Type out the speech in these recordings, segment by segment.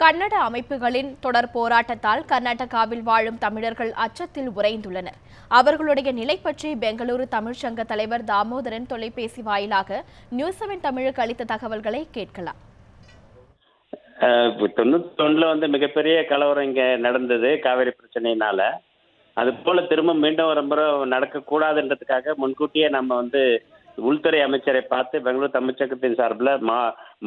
கன்னட அமைப்புகளின் தொடர் போராட்டத்தால் கர்நாடகாவில் வாழும் தமிழர்கள் அச்சத்தில் உறைந்துள்ளனர். அவர்களுடைய நிலை பற்றி பெங்களூரு தமிழ்ச்சங்க தலைவர் தாமோதரன் தொலைபேசி வாயிலாக நியூஸ்7 தமிழுக்கு அளித்த தகவல்களை கேட்கலாம். 91 மிகப்பெரிய கலவரம் இங்க நடந்தது காவிரி பிரச்சனையினால. அது போல திரும்ப மீண்டும் ஒரு முறை நடக்கக்கூடாதுன்றதுக்காக முன்கூட்டியே நம்ம உள்துறை அமைச்சரை பார்த்து பெங்களூர் தமிழ்ச்சங்கத்தின் சார்பில்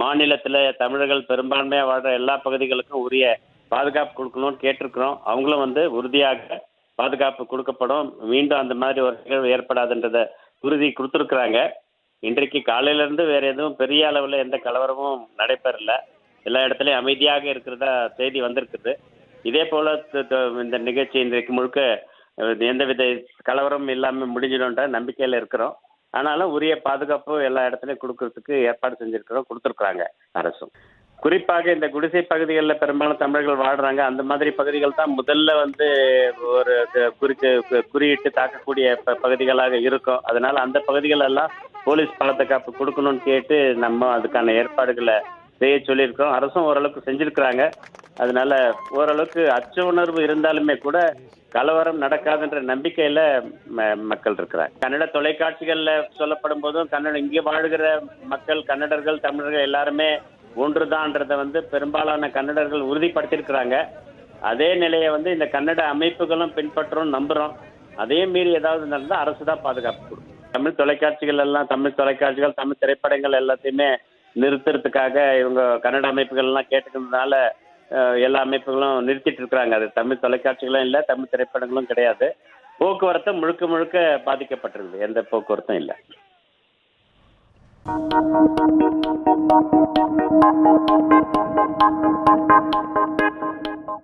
மாநிலத்தில் தமிழர்கள் பெரும்பான்மையாக வாழ்ற எல்லா பகுதிகளுக்கும் உரிய பாதுகாப்பு கொடுக்கணும்னு கேட்டிருக்கிறோம். அவங்களும் உறுதியாக பாதுகாப்பு கொடுக்கப்படும், மீண்டும் அந்த மாதிரி ஒரு நிகழ்வு ஏற்படாதுன்றத உறுதி கொடுத்துருக்குறாங்க. இன்றைக்கு காலையிலேருந்து வேற எதுவும் பெரிய அளவில் எந்த கலவரமும் நடைபெறல. எல்லா இடத்துலையும் அமைதியாக இருக்கிறதா செய்தி வந்திருக்குது. இதே போல இந்த நிகழ்ச்சி இன்றைக்கு முழுக்க எந்தவித கலவரமும் இல்லாமல் முடிஞ்சிடும்ன்ற நம்பிக்கையில் இருக்கிறோம். ஆனாலும் உரிய பாதுகாப்பு எல்லா இடத்துலையும் கொடுக்கறதுக்கு ஏற்பாடு செஞ்சிருக்கிறோம், கொடுத்துருக்குறாங்க அரசும். குறிப்பாக இந்த குடிசை பகுதிகளில் பெரும்பாலும் தமிழர்கள் வாழ்றாங்க. அந்த மாதிரி பகுதிகள் தான் முதல்ல ஒரு குறியிட்டு தாக்கக்கூடிய பகுதிகளாக இருக்கும். அதனால அந்த பகுதிகள் எல்லாம் போலீஸ் பாதுகாப்பு கொடுக்கணும்னு கேட்டு நம்ம அதுக்கான ஏற்பாடுகளை செய்ய சொல்லியிருக்கோம். அரசும் ஓரளவுக்கு செஞ்சிருக்கிறாங்க. அதனால ஓரளவுக்கு அச்ச உணர்வு இருந்தாலுமே கூட கலவரம் நடக்காதுன்ற நம்பிக்கையில மக்கள் இருக்கிறாங்க. கன்னட தொலைக்காட்சிகள்ல சொல்லப்படும் போதும் இங்கே வாழ்கிற மக்கள், கன்னடர்கள், தமிழர்கள் எல்லாருமே ஒன்றுதான்றத பெரும்பாலான கன்னடர்கள் உறுதிப்படுத்தியிருக்கிறாங்க. அதே நிலையை இந்த கன்னட அமைப்புகளும் பின்பற்றும் நம்புறோம். அதே மீறி ஏதாவது நடந்தால் அரசு தான் பாதுகாப்பு கொடுக்கும். தமிழ் தொலைக்காட்சிகள், தமிழ் திரைப்படங்கள் எல்லாத்தையுமே நிறுத்துறதுக்காக இவங்க கன்னட அமைப்புகள் எல்லாம் கேட்டுக்கிறதுனால எல்லா அமைப்புகளும் நிறுத்திட்டு இருக்கிறாங்க. அது தமிழ் தொலைக்காட்சிகளும் இல்லை, தமிழ் திரைப்படங்களும் கிடையாது. போக்குவரத்து முழுக்க முழுக்க பாதிக்கப்பட்டிருக்குது, எந்த போக்குவரத்தும் இல்லை.